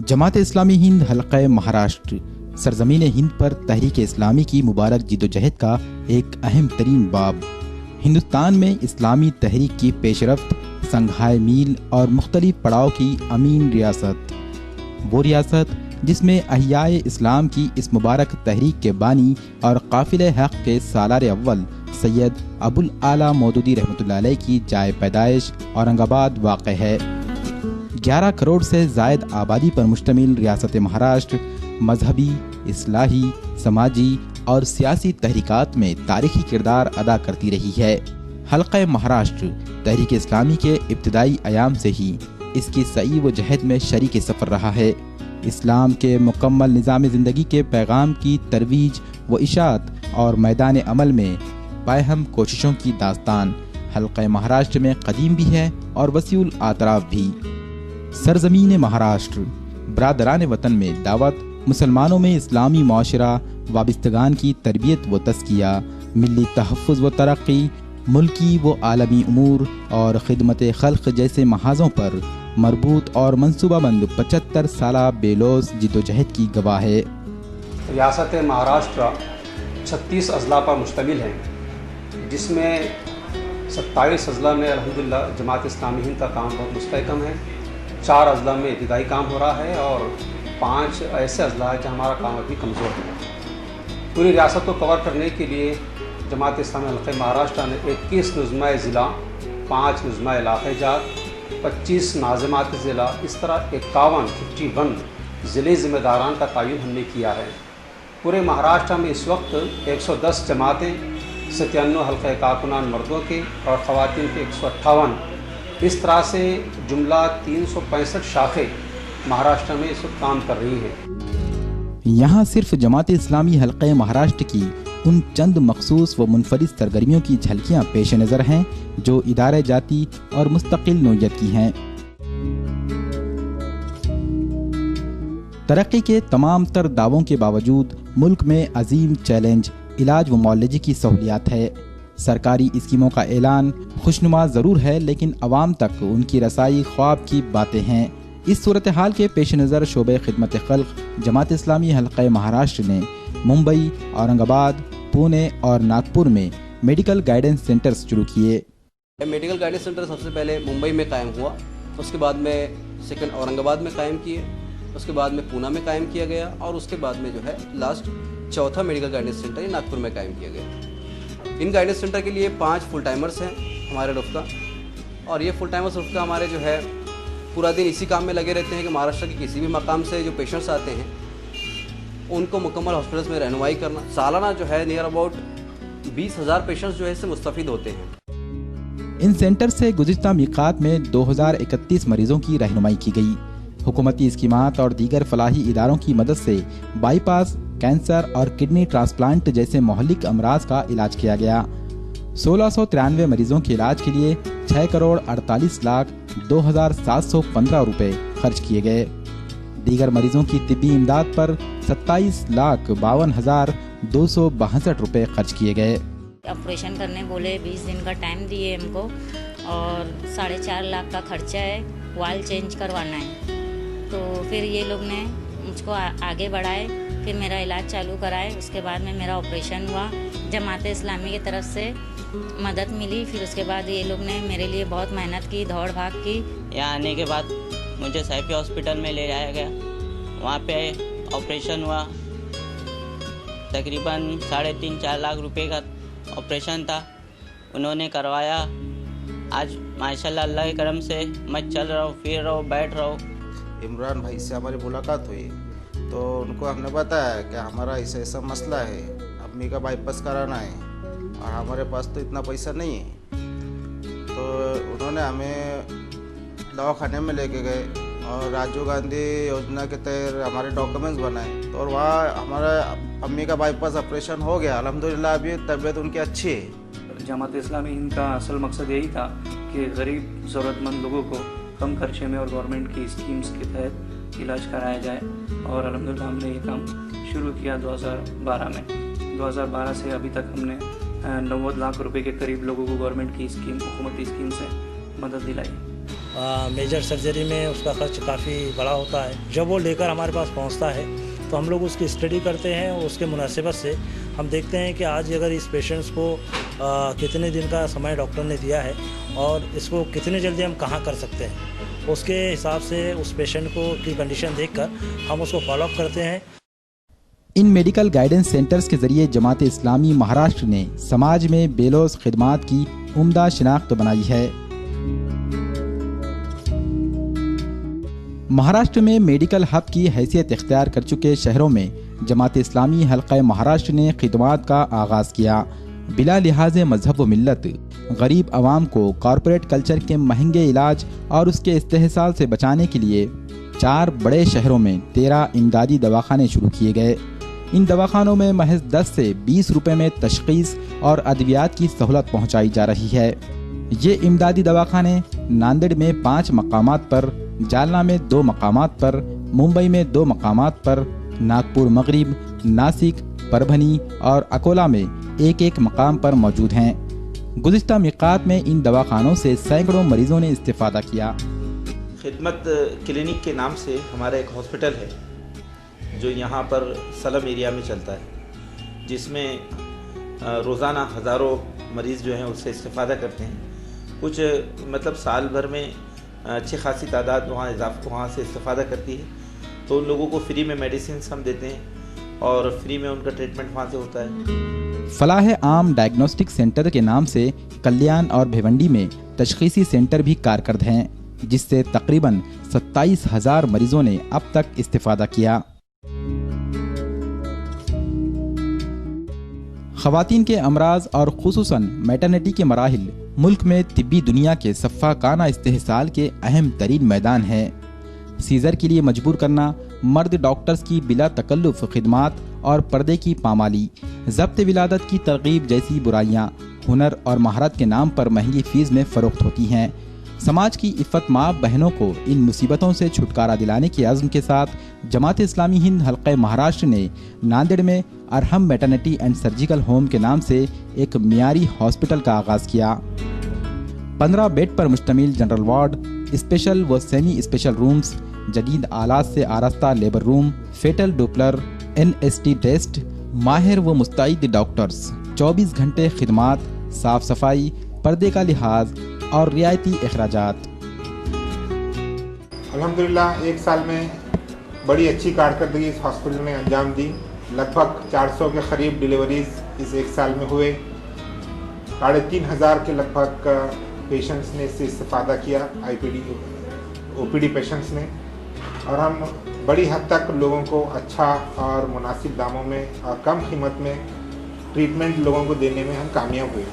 जमात इस्लामी हिंद हल्का महाराष्ट्र सरजमीन हिंद पर तहरीक इस्लामी की मुबारक जिदोजहद का एक अहम तरीन बाब। हिंदुस्तान में इस्लामी तहरीक की पेशरफ्त, संघाई मील और मुख्तलिफ पड़ाव की अमीन रियासत, वो रियासत जिसमें अहियाए इस्लाम की इस मुबारक तहरीक के बानी और काफिले हक़ के सालार अव्वल सैयद अबुल आला मौदूदी रहमतुल्लाह अलैह की जाए पैदाइश औरंगाबाद वाक़ है। 11 करोड़ से ज़ायद आबादी पर मुश्तमिल रियासत महाराष्ट्र मजहबी, इस्लाही, समाजी और सियासी तहरीकात में तारीखी किरदार अदा करती रही है। हल्का महाराष्ट्र तहरीक इस्लामी के इब्तदाई अयाम से ही इसकी सई व जहद में शरीक सफ़र रहा है। इस्लाम के मुकम्मल निज़ाम ज़िंदगी के पैगाम की तरवीज व इशात और मैदान अमल में बाहम कोशिशों की दास्तान हल्का महाराष्ट्र में कदीम भी है और वसीउल आतराफ भी। सरजमीन महाराष्ट्र बरादरान वतन में दावत, मुसलमानों में इस्लामी माशरा, वाबिस्तगान की तरबियत व तज़किया, मिली तहफ़्फ़ुज़ व तरक्की, मुल्की व आलमी उमूर और खिदमत खल्क़ जैसे महाज़ों पर मरबूत और मनसूबाबंद 75 साला बेलौस जिदोजहद की गवाह है। रियासत महाराष्ट्र 36 अज़ला पर मुश्तमिल है, जिसमें 27 अज़ला में अल्हम्दुलिल्लाह जमात इस्लामी हिंद का काम बहुत मुस्तहकम है। 4 अज़ला में इब्तिदाई काम हो रहा है और 5 ऐसे अज़ला है जहाँ हमारा काम अभी कमज़ोर है। पूरी रियासत को कवर करने के लिए जमात इस्लामी हल्का महाराष्ट्र ने 21 नुज़्मा ज़िला, 5 नुज़्मा इलाक़ाई जात, 25 नाज़िमात ज़िला, इस तरह 51 ज़िले ज़िम्मेदारान का तयन हमने किया है। पूरे महाराष्ट्र में इस वक्त 110 जमातें, 97 हल्का कारकुनान मर्दों के और ख़वातीन के 158, इस तरह से जुमला 365 शाखें महाराष्ट्र में इस वक्त काम कर रही हैं। यहाँ सिर्फ जमात इस्लामी हल्का महाराष्ट्र की उन चंद मखसूस व मुनफरिद सरगर्मियों की झलकियाँ पेश नज़र हैं जो इदारे जाती और मुस्तकिल नोयत की हैं। तरक्की के तमाम तर दावों के बावजूद मुल्क में अजीम चैलेंज इलाज व मुआलजे की सहूलियात है। सरकारी स्कीमों का ऐलान खुशनुमा ज़रूर है, लेकिन अवाम तक उनकी रसाई ख्वाब की बातें हैं। इस सूरत हाल के पेश नज़र शोबे खिदमत खल्क़ जमात इस्लामी हल्का महाराष्ट्र ने मुंबई, औरंगाबाद, पुणे और नागपुर में मेडिकल गाइडेंस सेंटर्स शुरू किए। मेडिकल गाइडेंस सेंटर सबसे पहले मुंबई में कायम हुआ, उसके बाद में सेकंड औरंगाबाद में कायम किए, उसके बाद में पूना में कायम किया गया और उसके बाद में जो है लास्ट चौथा मेडिकल गाइडेंस सेंटर नागपुर में कायम किया गया। इन गाइडेंस सेंटर के लिए 5 फुल टाइमर्स हैं हमारे रुफ़्का, और ये फुल टाइमर्स रुफ़्का हमारे जो है पूरा दिन इसी काम में लगे रहते हैं कि महाराष्ट्र के किसी भी मकाम से जो पेशेंट्स आते हैं उनको मुकम्मल हॉस्पिटल्स में रहनुमाई करना। सालाना जो है नियर अबाउट 20,000 पेशेंट्स जो है इससे मुस्तफ़ीद होते हैं। इन सेंटर से गुज़िश्ता मिक़ात में 2031 मरीजों की रहनुमाई की गई। हुकूमती स्कीमात और दीगर फलाही इदारों की मदद से बाईपास, कैंसर और किडनी ट्रांसप्लांट जैसे मोहल्लिक अमराज का इलाज किया गया। 1693 मरीजों के इलाज के लिए 6 करोड़ 48 लाख 2,715 रुपए खर्च किए गए। दीगर मरीजों की तिब्बी इमदाद पर 27 लाख 52,262 रुपए खर्च किए गए। ऑपरेशन करने बोले, 20 दिन का टाइम दिए हमको और 4.5 लाख का खर्चा है, वाल चेंज करवाना है। तो फिर ये लोग ने मुझको आगे बढ़ाए, फिर मेरा इलाज चालू कराए। उसके बाद में मेरा ऑपरेशन हुआ, जमात इस्लामी की तरफ से मदद मिली। फिर उसके बाद ये लोग ने मेरे लिए बहुत मेहनत की, दौड़ भाग की। यहाँ आने के बाद मुझे सैफी हॉस्पिटल में ले जाया गया, वहाँ पे ऑपरेशन हुआ। तकरीबन 3.5-4 लाख रुपए का ऑपरेशन था, उन्होंने करवाया। आज माशाल्लाह अल्लाह के करम से मैं चल रहा हूँ, फिर रहा हूँ, बैठ रहा हूँ। इमरान भाई से हमारी मुलाकात हुई तो उनको हमने बताया कि हमारा ऐसा मसला है, अम्मी का बाईपास कराना है और हमारे पास तो इतना पैसा नहीं है। तो उन्होंने हमें दवाखाने में लेके गए और राजीव गांधी योजना के तहत हमारे डॉक्यूमेंट्स बनाए, तो और वहाँ हमारा अम्मी का बाईपास ऑपरेशन हो गया। अल्हम्दुलिल्लाह अभी तबीयत उनकी अच्छी है। जमात इस्लामी हिंद का असल मकसद यही था कि गरीब ज़रूरतमंद लोगों को कम खर्चे में और गवर्नमेंट की स्कीम्स के तहत इलाज कराया जाए, और अल्हम्दुलिल्लाह हमने ये काम शुरू किया 2012 में। 2012 से अभी तक हमने 90 लाख रुपए के करीब लोगों को गवर्नमेंट की स्कीम, हुकूमती स्कीम से मदद दिलाई। मेजर सर्जरी में उसका खर्च काफ़ी बड़ा होता है। जब वो लेकर हमारे पास पहुंचता है तो हम लोग उसकी स्टडी करते हैं और उसके मुनासिबत से हम देखते हैं कि आज अगर इस पेशेंट्स को कितने दिन का समय डॉक्टर ने दिया है और इसको कितने जल्दी हम कहाँ कर सकते हैं, उसके हिसाब से उस पेशेंट को की कंडीशन देखकर हम उसको फॉलोअप करते हैं। इन मेडिकल गाइडेंस सेंटर्स के जरिए जमात इस्लामी महाराष्ट्र ने समाज में बेलोस खिदमात की उम्दा शिनाख्त बनाई है। महाराष्ट्र में मेडिकल हब की हैसियत इख्तियार कर चुके शहरों में जमात इस्लामी हल्का महाराष्ट्र ने खिदमात का आगाज़ किया। बिला लिहाज मजहब व मिल्लत गरीब आवाम को कॉरपोरेट कल्चर के महंगे इलाज और उसके इस्तेहसाल से बचाने के लिए 4 बड़े शहरों में 13 इमदादी दवाखाने शुरू किए गए। इन दवाखानों में महज 10 से 20 रुपए में तशखीस और अद्वियात की सहूलत पहुंचाई जा रही है। ये इमदादी दवाखाने नांदेड़ में 5 मकामात पर, जालना में 2 मकामात पर, मुंबई में 2 मकामात पर, नागपुर मगरिब, नासिक, परभनी और अकोला में एक मकाम पर मौजूद हैं। गुज़िश्ता मिक़ात में इन दवाखानों से सैकड़ों मरीजों ने इस्तिफ़ादा किया। खिदमत क्लिनिक के नाम से हमारा एक हॉस्पिटल है जो यहाँ पर सलम एरिया में चलता है, जिसमें रोज़ाना हज़ारों मरीज़ जो हैं उससे इस्तिफ़ादा करते हैं। कुछ मतलब साल भर में अच्छी खासी तादाद वहाँ से इस्तिफ़ादा करती है, तो उन लोगों को फ्री में मेडिसिन हम देते हैं और फ्री में उनका ट्रीटमेंट वहाँ से होता है। फलाह आम डायग्नोस्टिक सेंटर के नाम से कल्याण और भिवंडी में तशखीसी सेंटर भी कारकर्द हैं, जिससे तकरीबन 27,000 मरीजों ने अब तक इस्तिफ़ादा किया। ख़वातीन के अमराज और खुसूसन मैटरनिटी के मराहिल मुल्क में तिब्बी दुनिया के सफ़ाकाना इस्तेहसाल के अहम तरीन मैदान है। सीज़र के लिए मजबूर करना, मर्द डॉक्टर्स की बिला तकल्लुफ़ खिदमात और पर्दे की पामाली, ज़ब्त विलादत की तरगीब जैसी बुराइयाँ हुनर और महारत के नाम पर महंगी फ़ीस में फ़रोख्त होती हैं। समाज की इफ़्फ़त माँ बहनों को इन मुसीबतों से छुटकारा दिलाने के अज़्म के साथ जमात इस्लामी हिंद हल्का महाराष्ट्र ने नांदेड़ में Arham maternity and surgical home के नाम से एक मियारी हॉस्पिटल का आगाज़ किया। 15 बेड पर मुश्तमिल जनरल वार्ड, स्पेशल व सेमी स्पेशल रूम्स, जदीद आलात से आरास्ता labour room, fetal Doppler, NST test, माहिर व मुस्तैद डॉक्टर्स, 24 घंटे खिदमात, साफ सफाई, पर्दे का लिहाज और रियायती अखराजात। अल्हम्दुलिल्लाह 1 साल में बड़ी अच्छी कारकर्दगी इस हॉस्पिटल ने अंजाम दी। लगभग 400 के करीब डिलीवरीज इस 1 साल में हुए। 3,500 के लगभग पेशेंट्स ने इससे इस्तिफ़ादा किया, OPD पेशेंट्स ने, और हम बड़ी हद तक लोगों को अच्छा और मुनासिब दामों में और कम कीमत में ट्रीटमेंट लोगों को देने में हम कामयाब हुए।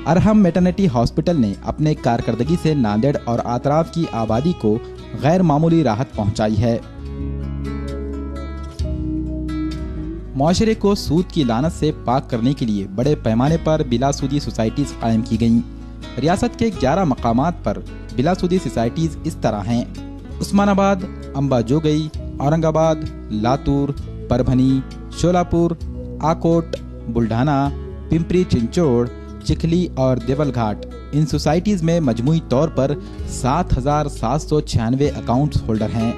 अरहम मैटरनिटी हॉस्पिटल ने अपने कारकर्दगी से नांदेड़ और आतराफ की आबादी को गैर मामूली राहत पहुंचाई है। मुआशरे को सूद की लानत से पाक करने के लिए बड़े पैमाने पर बिलासूदी सोसाइटीज कायम की गईं। रियासत के 11 मकामात पर बिलासूदी सोसाइटीज इस तरह हैं: उस्मानाबाद, अंबाजोगई, औरंगाबाद, लातूर, परभनी, शोलापुर, आकोट, बुल्ढाना, पिंपरी चिंचोड़, चिखली और देवलघाट। इन सोसाइटीज में मजमूई तौर पर 7,796 अकाउंट होल्डर हैं।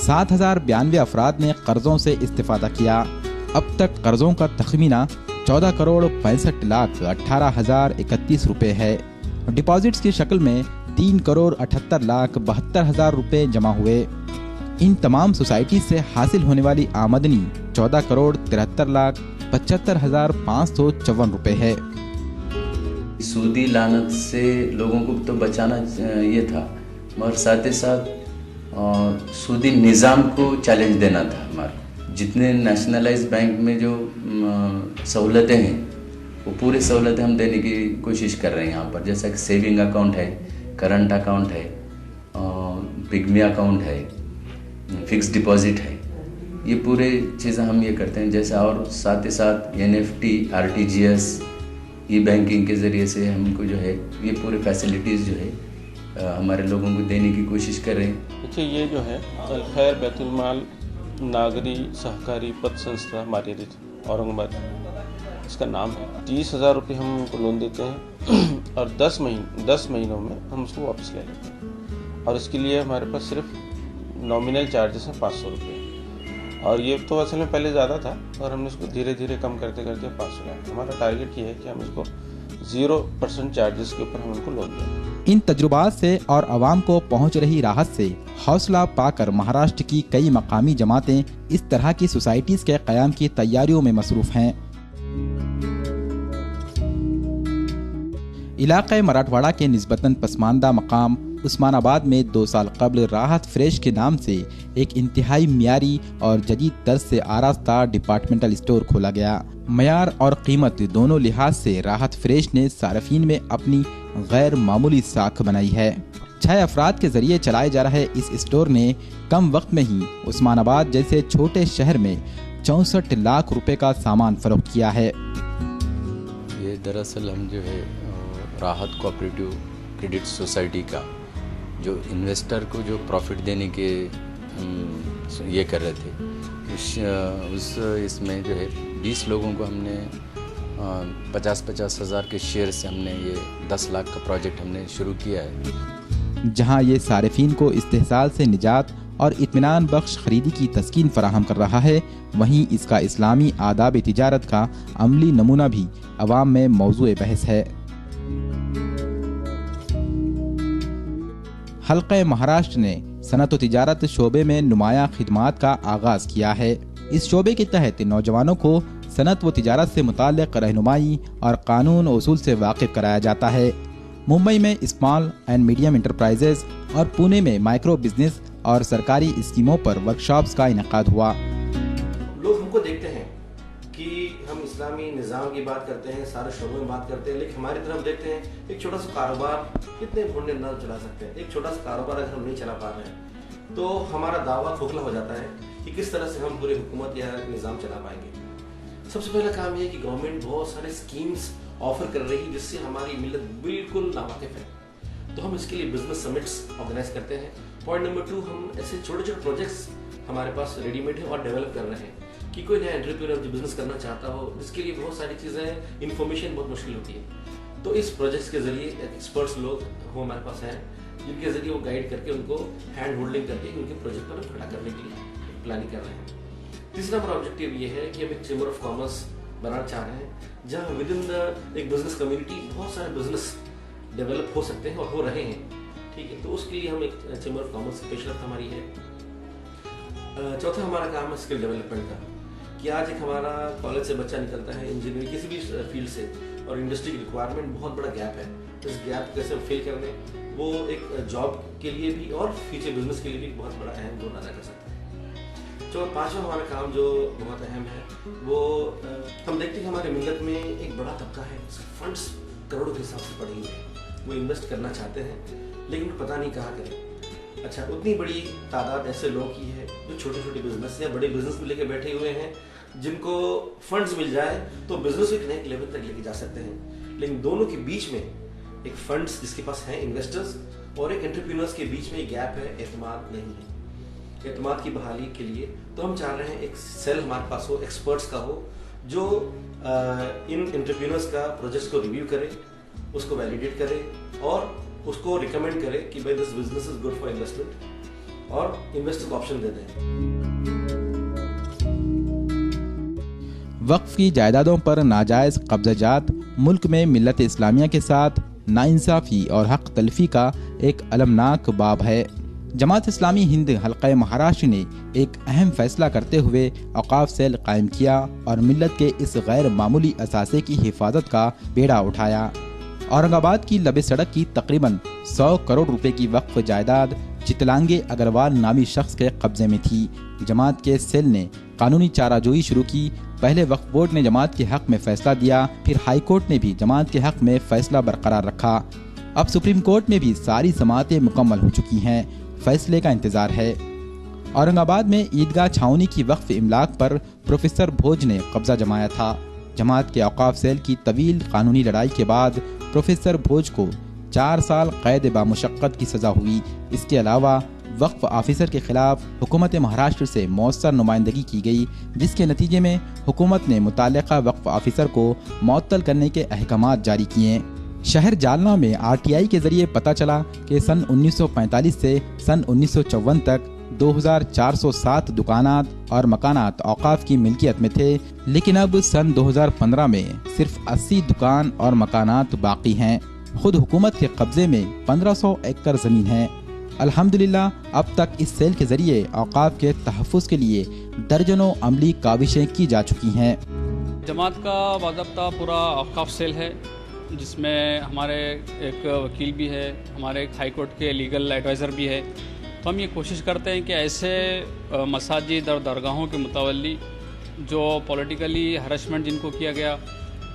7,092 अफराद ने कर्जों से इस्तिफादा किया। अब तक कर्जों का तखमीना 14,65,18,031 रुपए है। डिपॉजिट्स की शक्ल में 3,78,72,000 रुपए जमा हुए। इन तमाम सोसाइटी से हासिल होने वाली आमदनी 14,73,75,554 रुपए है। सूदी लानत से लोगों को तो बचाना ये था, मगर साथ ही साथ सूदी निज़ाम को चैलेंज देना था। हमारा जितने नेशनलाइज बैंक में जो सहूलतें हैं वो पूरी सहूलतें हम देने की कोशिश कर रहे हैं यहाँ पर, जैसा कि सेविंग अकाउंट है, करंट अकाउंट है, पिग्मी अकाउंट है, फिक्स डिपॉजिट है, ये पूरे चीज़ें हम ये करते हैं। जैसा और साथ ही साथ NFT, RTGS, बैंकिंग के ज़रिए से हमको जो है ये पूरे फैसिलिटीज़ जो है हमारे लोगों को देने की कोशिश कर रहे हैं। देखिए, ये जो है अल खैर बैतुल-माल नागरी सहकारी पद संस्था मारियत औरंगाबाद इसका नाम है। 30,000 रुपये हम उनको लोन देते हैं और 10 महीनों में हम उसको वापस ले लेते हैं। और इसके लिए हमारे पास सिर्फ नॉमिनल चार्जेस हैं 500 रुपये, और ये तो असल में पहले ज़्यादा था और हमने इसको धीरे धीरे कम करते करते 500 लाया। हमारा टारगेट ये है कि हम इसको 0% चार्जेस के ऊपर हम उनको लोन दें। इन तजुर्बात से और आवाम को पहुंच रही राहत से हौसला पाकर महाराष्ट्र की कई मकामी जमातें इस तरह की सोसाइटीज के क़याम की तैयारियों में मसरूफ़ हैं। इलाक़े मराठवाड़ा के निस्बतन पसमानदा मकाम उस्मानाबाद में 2 साल कबल राहत फ्रेश के नाम से एक इंतहाई मियारी और जदीद तर्ज से आरास्ता डिपार्टमेंटल स्टोर खोला गया। मयार और कीमत दोनों लिहाज से राहत फ्रेश ने सार्फिन में अपनी गैर मामूली साख बनाई है। 6 अफराद के जरिए चलाए जा रहे इस स्टोर ने कम वक्त में ही उस्मानाबाद जैसे छोटे शहर में 64 लाख रुपए का सामान फरोख्त किया है। ये दरअसल हम जो है राहत कोऑपरेटिव क्रेडिट सोसाइटी का जो इन्वेस्टर को जो प्रॉफिट देने के ये कर रहे थे, इसमें जो है 20 लोगों को हमने 50-50 हज़ार के शेयर से हमने ये 10 लाख का प्रोजेक्ट हमने शुरू किया है। जहां ये सारिफीन को इस्तेहसाल से निजात और इत्मीनान बख्श खरीदी की तस्कीन फराहम कर रहा है, वहीं इसका इस्लामी आदाब तिजारत का अमली नमूना भी अवाम में मौजूए बहस है। हल्क़े महाराष्ट्र ने सनत व तिजारत शोबे में नुमाया खिदमात का आगाज किया है। इस शोबे के तहत नौजवानों को सनत व तिजारत से मुताल्लिक़ रहनुमाई और कानून उसूल से वाकिफ कराया जाता है। मुंबई में स्मॉल एंड मीडियम इंटरप्राइजेज और पुणे में माइक्रो बिजनेस और सरकारी स्कीमों पर वर्कशॉप्स का इनेकाद हुआ। लोग हमको देखते हैं कि हम इस्लामी निज़ाम की बात करते हैं, सारे शोबों में बात करते हैं, लेकिन हमारी तरफ देखते हैं एक छोटा सा कारोबार कितने ढूंढने न चला सकते हैं। एक छोटा सा कारोबार अगर हम नहीं चला पा रहे हैं तो हमारा दावा खोखला हो जाता है कि किस तरह से हम पूरी हुकूमत या निज़ाम चला पाएंगे। सबसे पहला काम यह है कि गवर्नमेंट बहुत सारे स्कीम्स ऑफर कर रही है जिससे हमारी मिलत बिल्कुल नावाकिफ है, तो हम इसके लिए बिजनेस समिट्स ऑर्गेनाइज करते हैं। पॉइंट नंबर 2, हम ऐसे छोटे छोटे प्रोजेक्ट्स हमारे पास रेडीमेड है और डेवलप कर रहे हैं कि कोई नया एंटरप्रेन्योर जो बिजनेस करना चाहता हो, जिसके लिए बहुत सारी चीज़ें इन्फॉर्मेशन बहुत मुश्किल होती है, तो इस प्रोजेक्ट्स के जरिए एक्सपर्ट्स लोग वो हमारे पास हैं जिनके जरिए वो गाइड करके उनको हैंड होल्डिंग करके उनके प्रोजेक्ट पर खड़ा करने के लिए प्लानिंग कर रहे हैं। तीसरा हमारा ऑब्जेक्टिव ये है कि हम एक चेंबर ऑफ कॉमर्स बनाना चाह रहे हैं जहाँ विद इन द एक बिजनेस कम्युनिटी बहुत सारे बिजनेस डेवलप हो सकते हैं और हो रहे हैं। ठीक है, तो उसके लिए हम एक चेंबर ऑफ कॉमर्स की पेशरफ्त हमारी है। चौथा हमारा काम है स्किल डेवलपमेंट का, कि आज एक हमारा कॉलेज से बच्चा निकलता है इंजीनियरिंग किसी भी फील्ड से और इंडस्ट्री की रिक्वायरमेंट बहुत बड़ा गैप है, तो इस गैप कैसे फिल करने वो एक जॉब के लिए भी और फ्यूचर बिजनेस के लिए भी बहुत बड़ा अहम रोल अदा कर सकता है। पांचवा हमारा काम जो बहुत अहम है वो हम देखते हैं कि हमारे मिलत में एक बड़ा तबका है, फंड्स करोड़ों के हिसाब से पड़े हुए हैं, वो इन्वेस्ट करना चाहते हैं लेकिन पता नहीं कहाँ करें। अच्छा, उतनी बड़ी तादाद ऐसे लोग की है जो छोटे छोटे बिजनेस या बड़े बिजनेस में लेके बैठे हुए हैं, जिनको फंड्स मिल जाए तो बिजनेस एक नए लेवल तक लेके जा सकते हैं, लेकिन दोनों के बीच में एक फंड्स जिसके पास है इन्वेस्टर्स और एक एंटरप्रेन्योर्स के बीच में एक गैप है, एतमाद नहीं है। एतमाद की बहाली के लिए तो हम चाह रहे हैं एक सेल हमारे पास हो, एक्सपर्ट्स का हो, जो इन एंटरप्रेन्योर्स का प्रोजेक्ट्स को रिव्यू करे, उसको वैलिडेट करे और उसको रिकमेंड करे कि भाई this business is good for investment और इन्वेस्टर को ऑप्शन दे दें। वक्फ की जायदादों पर नाजायज कब्जाजात मुल्क में मिल्लत इस्लामिया के साथ नाइंसाफी और हक तलफी का एक अलमनाक बाब है। जमात इस्लामी हिंद हल्क़े महाराष्ट्र ने एक अहम फैसला करते हुए औक़ाफ़ सेल कायम किया और मिल्लत के इस गैर मामूली असासे की हिफाजत का बेड़ा उठाया। औरंगाबाद की लबे सड़क की तकरीबन 100 करोड़ रुपए की वक्फ जायदाद चितलांगे अग्रवाल नामी शख्स के कब्जे में थी। जमात के सेल ने कानूनी चाराजोई शुरू की। पहले वक्फ बोर्ड ने जमात के हक में फैसला दिया, फिर हाई कोर्ट ने भी जमात के हक में फैसला बरकरार रखा। अब सुप्रीम कोर्ट में भी सारी समाअतें मुकम्मल हो चुकी हैं, फैसले का इंतजार है। औरंगाबाद में ईदगाह छावनी की वक्फ इमलाक पर प्रोफेसर भोज ने कब्जा जमाया था। जमात के औक़ाफ़ सेल की तवील कानूनी लड़ाई के बाद प्रोफेसर भोज को 4 साल कैद बामुशक्क़त की सज़ा हुई। इसके अलावा वक्फ ऑफिसर के खिलाफ हुकूमत महाराष्ट्र से मौसर नुमाइंदगी की गई, जिसके नतीजे में हुकूमत ने मुताल्लिक़ा वक्फ ऑफिसर को मुअत्तल करने के अहकामात जारी किए। शहर जालना में आरटीआई के जरिए पता चला कि सन 1945 से सन 1954 तक 2407 दुकानात और मकानात औकाफ की मिल्कियत में थे, लेकिन अब सन 2015 में सिर्फ 80 दुकान और मकानात बाकी हैं। खुद हुकूमत के कब्जे में 1500 एकड़ जमीन है। अल्हम्दुलिल्लाह अब तक इस सेल के जरिए औकाफ के तहफ़्फ़ुज़ के लिए दर्जनों अमली काविशें की जा चुकी हैं। जमात का बाज़ाब्ता पूरा औकाफ सेल है, जिसमें हमारे एक वकील भी है, हमारे एक हाई कोर्ट के लीगल एडवाइज़र भी है। तो हम ये कोशिश करते हैं कि ऐसे मसाजिद और दरगाहों के मुतवल्ली जो पॉलिटिकली हरसमेंट जिनको किया गया,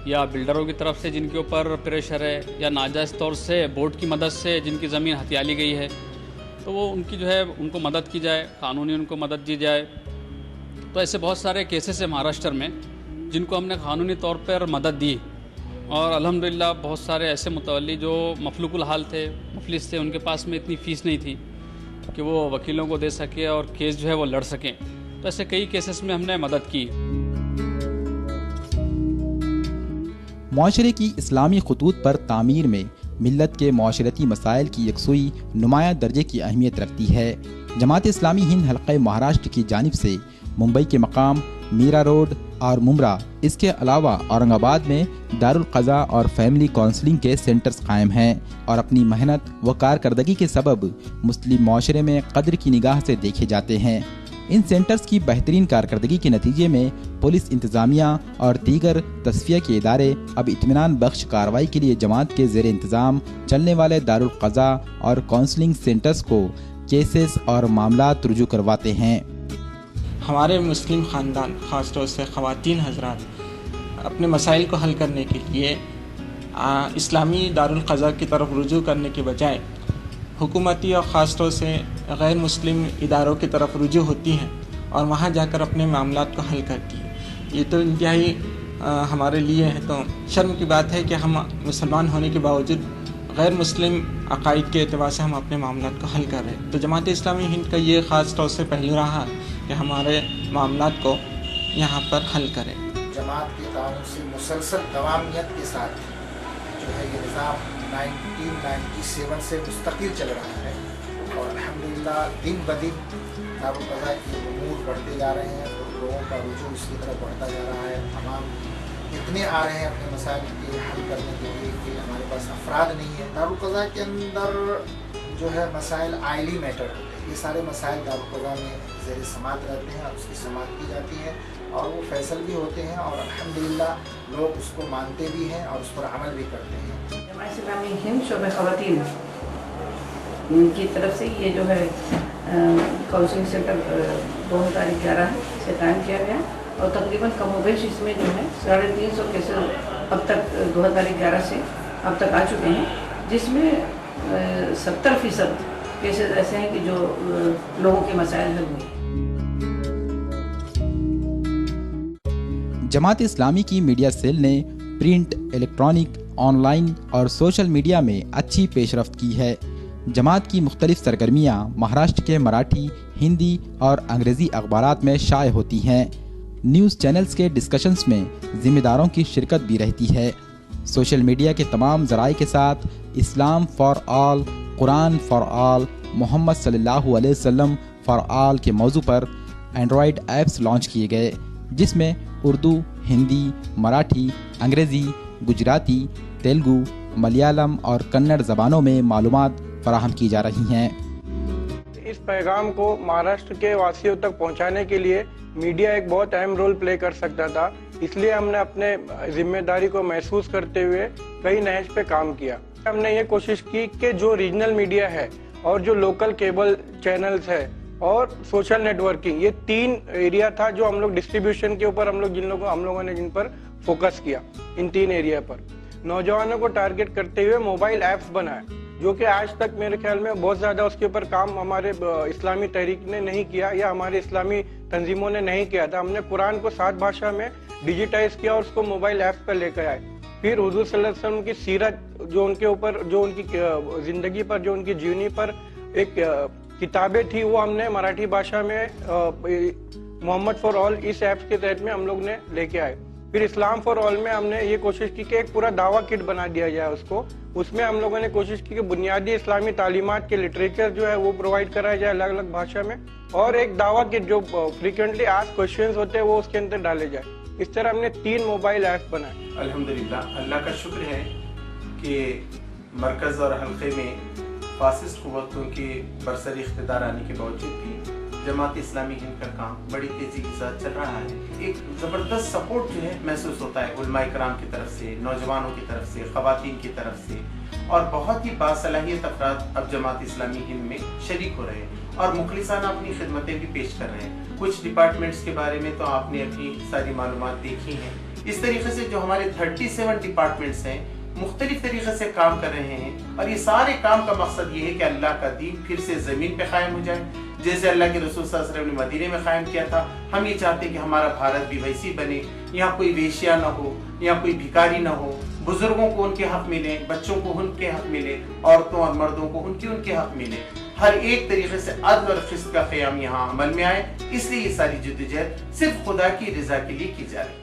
या बिल्डरों की तरफ से जिनके ऊपर प्रेशर है, या नाजायज़ तौर से बोर्ड की मदद से जिनकी ज़मीन हथिया ली गई है, तो वो उनकी जो है उनको मदद की जाए, कानूनी उनको मदद दी जाए। तो ऐसे बहुत सारे केसेस हैं महाराष्ट्र में जिनको हमने कानूनी तौर पर मदद दी, और अल्हम्दुलिल्लाह बहुत सारे ऐसे मुतवल्ली जो मफलूकुल हाल थे, मुफलिस थे, उनके पास में इतनी फ़ीस नहीं थी कि वो वकीलों को दे सके और केस जो है वो लड़ सकें। तो ऐसे कई केसेस में हमने मदद की। मुआशरे की इस्लामी खतूत पर तामीर में मिल्लत के मुआशरती मसाइल की यकसुई नुमाया दर्जे की अहमियत रखती है। जमात इस्लामी हिंद हल्क़े महाराष्ट्र की जानिब से मुंबई के मकाम मीरा रोड और मुमरा, इसके अलावा औरंगाबाद में दारुल क़ज़ा और फैमिली काउंसलिंग के सेंटर्स कायम हैं और अपनी मेहनत व कारकर्दगी के सबब मुस्लिम मुआशरे में कद्र की निगाह से देखे जाते हैं। इन सेंटर्स की बेहतरीन कारकर्दगी के नतीजे में पुलिस इंतज़ामिया और दीगर तस्फिया के इदारे अब इत्मीनान बख्श कार्रवाई के लिए जमात के ज़ेर इंतज़ाम चलने वाले दारुल क़ज़ा और काउंसलिंग सेंटर्स को केसेस और मामलात रुजू करवाते हैं। हमारे मुस्लिम ख़ानदान ख़ास तौर से ख़वातीन हज़रात अपने मसाइल को हल करने के लिए इस्लामी दारुल क़ज़ा की तरफ रुजू करने के बजाय हुकूमती और ख़ास तौर से गैर मुस्लिम इदारों की तरफ रुजू होती हैं और वहाँ जाकर अपने मामलात को हल करती है। ये तो इंतहाई हमारे लिए है तो शर्म की बात है कि हम मुसलमान होने के बावजूद गैर मुस्लिम अकायद के एतबार से हम अपने मामलात को हल कर रहे हैं। तो जमात इस्लामी हिंद का ये ख़ास तौर से पहलू रहा कि हमारे मामलात को यहाँ पर हल करें। जमात के ताउन से मुसलसल दवामियत के साथ जो है ये निज़ाम 1997 से मुस्तकिल चल रहा है और अल्हम्दुलिल्लाह दिन ब दिन दारुल क़ज़ा के उमूर बढ़ते जा रहे हैं, तो लोगों का रुझान इसकी तरफ बढ़ता जा रहा है। तमाम इतने आ रहे हैं अपने मसाइल के हल करने के लिए कि हमारे पास अफराद नहीं है। दारुल क़ज़ा के अंदर जो है मसाइल आइली मैटर होते हैं, ये सारे मसाइल दारुल क़ज़ा में ज़ेर समात रहते हैं और उसकी समात की जाती है और वो फैसल भी होते हैं और अल्हम्दुलिल्लाह लोग उसको मानते भी हैं और उस पर अमल भी करते हैं। जमात इस्लामी हिंद शोबे ख़वातीन की तरफ से ये जो है काउंसलिंग सेंटर 2011 से कायम किया गया और तकरीबन कमोबेश इसमें जो है 350 केसेस अब तक 2011 से अब तक आ चुके हैं, जिसमें 70% केसेस ऐसे हैं कि जो लोगों के मसाइल हल हुए। जमात इस्लामी की मीडिया सेल ने प्रिंट, इलेक्ट्रॉनिक, ऑनलाइन और सोशल मीडिया में अच्छी पेशरफ्त की है। जमात की मुख्तलिफ सरगर्मियाँ महाराष्ट्र के मराठी, हिंदी और अंग्रेज़ी अखबारात में शाये होती हैं। न्यूज़ चैनल्स के डिस्कशंस में ज़िम्मेदारों की शिरकत भी रहती है। सोशल मीडिया के तमाम ज़राए के साथ Islam for all, Quran for all, Muhammad सल्लल्लाहु अलैहि वसल्लम फॉर ऑल के मौजू पर एंड्रॉयड ऐप्स लॉन्च किए गए, जिसमें उर्दू, हिंदी, मराठी, अंग्रेज़ी, गुजराती, तेलुगु, मलयालम और कन्नड़ ज़बानों में मालूमात फराहम की जा रही हैं। इस पैगाम को महाराष्ट्र के वासियों तक पहुंचाने के लिए मीडिया एक बहुत अहम रोल प्ले कर सकता था, इसलिए हमने अपने जिम्मेदारी को महसूस करते हुए कई नहज पे काम किया। हमने ये कोशिश की कि जो रीजनल मीडिया है और जो लोकल केबल चैनल्स है और सोशल नेटवर्किंग, ये 3 एरिया था जो हम लोग डिस्ट्रीब्यूशन के ऊपर हम लोगों ने जिन पर फोकस किया। इन 3 एरिया पर नौजवानों को टारगेट करते हुए मोबाइल ऐप्स बनाए, जो कि आज तक मेरे ख्याल में बहुत ज़्यादा उसके ऊपर काम हमारे इस्लामी तहरीक ने नहीं किया या हमारे इस्लामी तंजीमों ने नहीं किया था। हमने कुरान को 7 भाषा में डिजिटाइज किया और उसको मोबाइल ऐप्स पर लेकर आए। फिर हुजूर सल्लल्लाहु अलैहि वसल्लम की सीरत, जो उनके ऊपर, जो उनकी ज़िंदगी पर, जो उनकी जीवनी पर एक किताबें थी, वो हमने मराठी भाषा में मोहम्मद फॉर ऑल इस ऐप्स के तहत में हम लोग ने लेके आए। फिर इस्लाम फॉर ऑल में हमने ये कोशिश की कि एक पूरा दावा किट बना दिया जाए उसको। उसमें हम लोगों ने कोशिश की कि बुनियादी इस्लामी तालीमात के लिटरेचर जो है वो प्रोवाइड कराया जाए अलग अलग भाषा में, और एक दावा किट जो फ्रिक्वेंटली आस्क्ड क्वेश्चंस होते हैं वो उसके अंदर डाले जाए। इस तरह हमने 3 मोबाइल ऐप बनाए। अल्हम्दुलिल्लाह, अल्लाह का शुक्र है कि मरकज़ और हल्के में फासिस्ट क़ुव्वतों के बरसर इख्तिदार आने के बावजूद भी जमात इस्लामी हिंद का काम बड़ी तेज़ी के साथ चल रहा है। एक ज़बरदस्त सपोर्ट जो है महसूस होता है उलमाए कराम की तरफ से, नौजवानों की तरफ से, ख़वातीन की तरफ से, और बहुत ही बासलाहियत अफराद अब जमात इस्लामी हिंद में शरीक हो रहे हैं और मुखलिसाना अपनी खिदमतें भी पेश कर रहे हैं। कुछ डिपार्टमेंट्स के बारे में तो आपने अपनी सारी मालूमात देखी हैं। इस तरीके से जो हमारे 37 डिपार्टमेंट्स हैं मुख्तलिफ तरीके से काम कर रहे हैं, और ये सारे काम का मकसद ये है कि अल्लाह का दीन फिर से ज़मीन पे कायम हो जाए, जैसे अल्लाह के रसूल सल्लल्लाहु अलैहि वसल्लम ने मदीने में कायम किया था। हम ये चाहते हैं कि हमारा भारत भी वैसी बने, यहाँ कोई वेश्या ना हो, यहाँ कोई भिखारी ना हो, बुजुर्गों को उनके हक मिले, बच्चों को उनके हक मिले, औरतों और मर्दों को उनके हक मिले, हर एक तरीके से अदल और क़िस्त का क़याम यहाँ अमल में आए। इसलिए ये सारी जद्दोजहद सिर्फ खुदा की रज़ा के लिए की जा रही है।